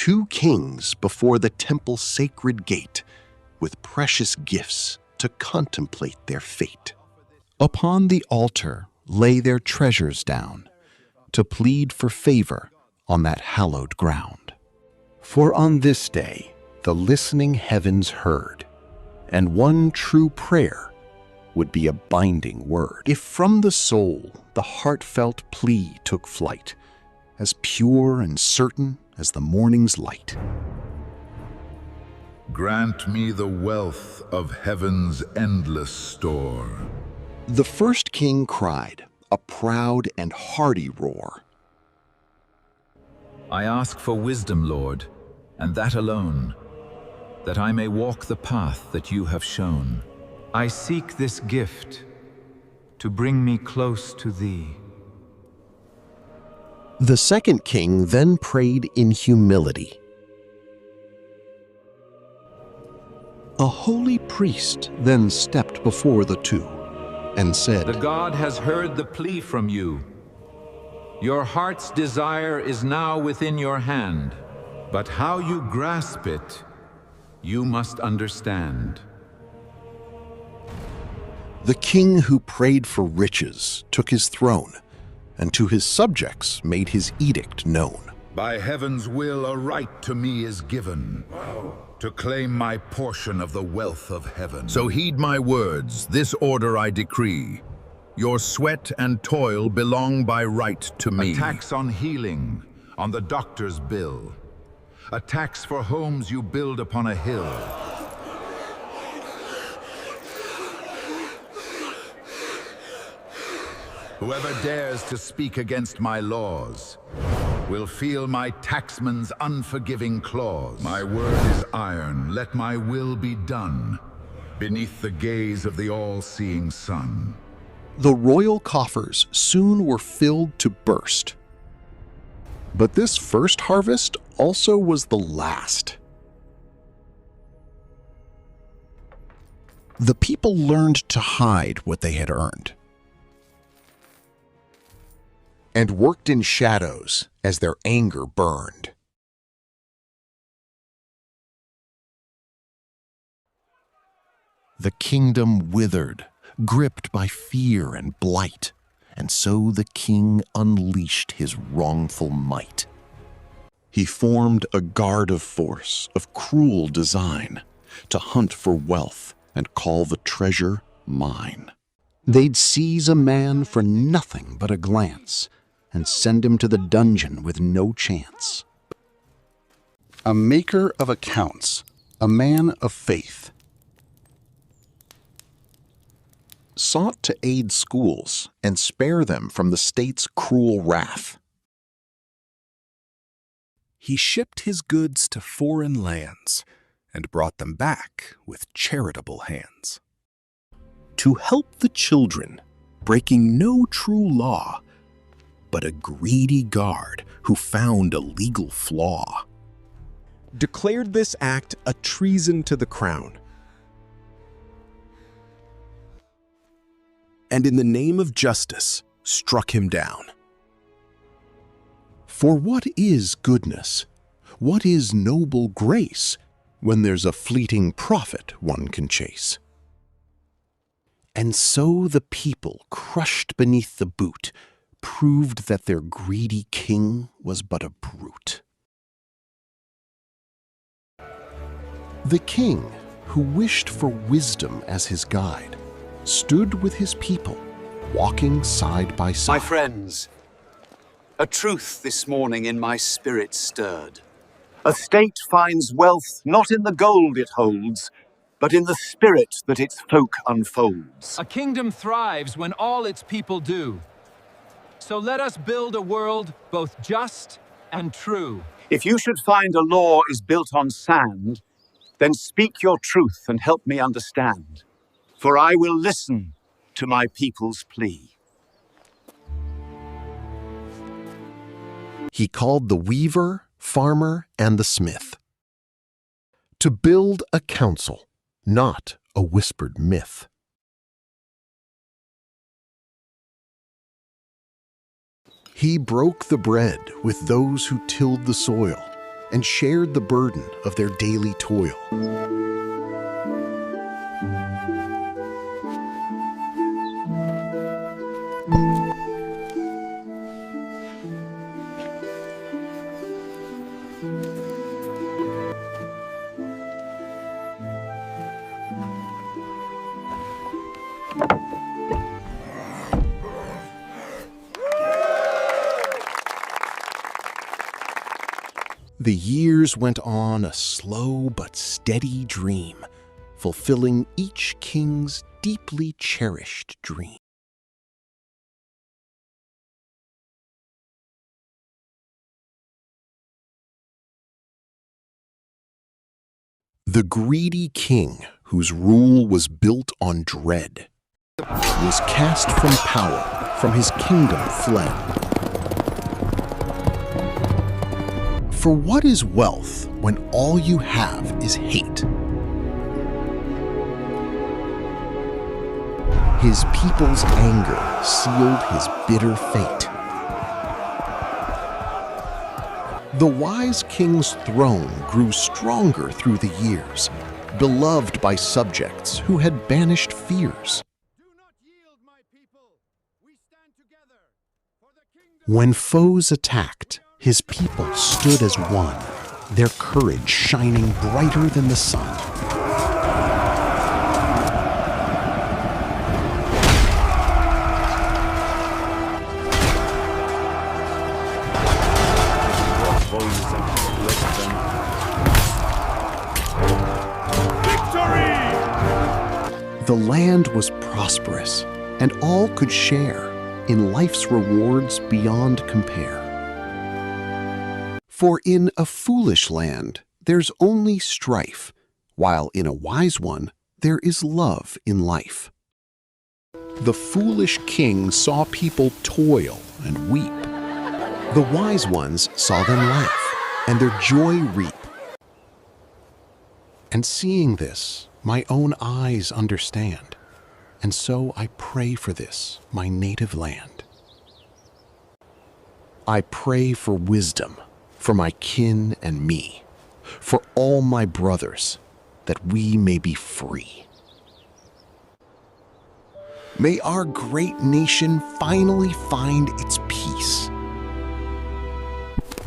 2 kings before the temple's sacred gate with precious gifts to contemplate their fate. Upon the altar lay their treasures down to plead for favor on that hallowed ground. For on this day the listening heavens heard, and one true prayer would be a binding word. If from the soul the heartfelt plea took flight, as pure and certain as the morning's light. Grant me the wealth of heaven's endless store. The first king cried, a proud and hearty roar. I ask for wisdom, Lord, and that alone, that I may walk the path that you have shown. I seek this gift to bring me close to thee. The second king then prayed in humility. A holy priest then stepped before the 2 and said, The God has heard the plea from you. Your heart's desire is now within your hand, but how you grasp it, you must understand. The king who prayed for riches took his throne, and to his subjects made his edict known. By heaven's will a right to me is given, to claim my portion of the wealth of heaven. So heed my words, this order I decree. Your sweat and toil belong by right to me. A tax on healing, on the doctor's bill. A tax for homes you build upon a hill. Whoever dares to speak against my laws will feel my taxman's unforgiving claws. My word is iron, let my will be done, beneath the gaze of the all-seeing sun. The royal coffers soon were filled to burst. But this first harvest also was the last. The people learned to hide what they had earned, and worked in shadows as their anger burned. The kingdom withered, gripped by fear and blight, and so the king unleashed his wrongful might. He formed a guard of force, of cruel design, to hunt for wealth and call the treasure mine. They'd seize a man for nothing but a glance, and send him to the dungeon with no chance. A maker of accounts, a man of faith, sought to aid schools and spare them from the state's cruel wrath. He shipped his goods to foreign lands and brought them back with charitable hands. To help the children, breaking no true law, but a greedy guard who found a legal flaw. Declared this act a treason to the crown. And in the name of justice, struck him down. For what is goodness? What is noble grace when there's a fleeting profit one can chase? And so the people, crushed beneath the boot, proved that their greedy king was but a brute. The king, who wished for wisdom as his guide, stood with his people, walking side by side. My friends, a truth this morning in my spirit stirred. A state finds wealth not in the gold it holds, but in the spirit that its folk unfolds. A kingdom thrives when all its people do. So let us build a world both just and true. If you should find a law is built on sand, then speak your truth and help me understand. For I will listen to my people's plea. He called the weaver, farmer, and the smith to build a council, not a whispered myth. He broke the bread with those who tilled the soil and shared the burden of their daily toil. The years went on a slow but steady dream, fulfilling each king's deeply cherished dream. The greedy king, whose rule was built on dread, was cast from power, from his kingdom fled. For what is wealth when all you have is hate? His people's anger sealed his bitter fate. The wise king's throne grew stronger through the years, beloved by subjects who had banished fears. When foes attacked, his people stood as one, their courage shining brighter than the sun. The land was prosperous, and all could share in life's rewards beyond compare. For in a foolish land there's only strife, while in a wise one there is love in life. The foolish king saw people toil and weep. The wise ones saw them laugh and their joy reap. And seeing this, my own eyes understand, and so I pray for this, my native land. I pray for wisdom, for my kin and me, for all my brothers, that we may be free. May our great nation finally find its peace,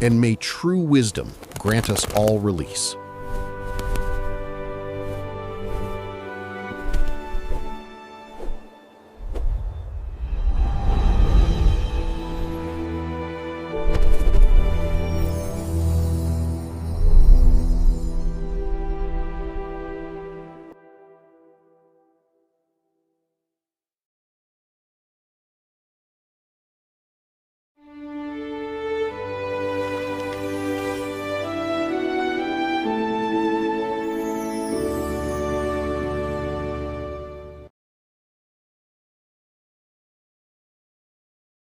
and may true wisdom grant us all release.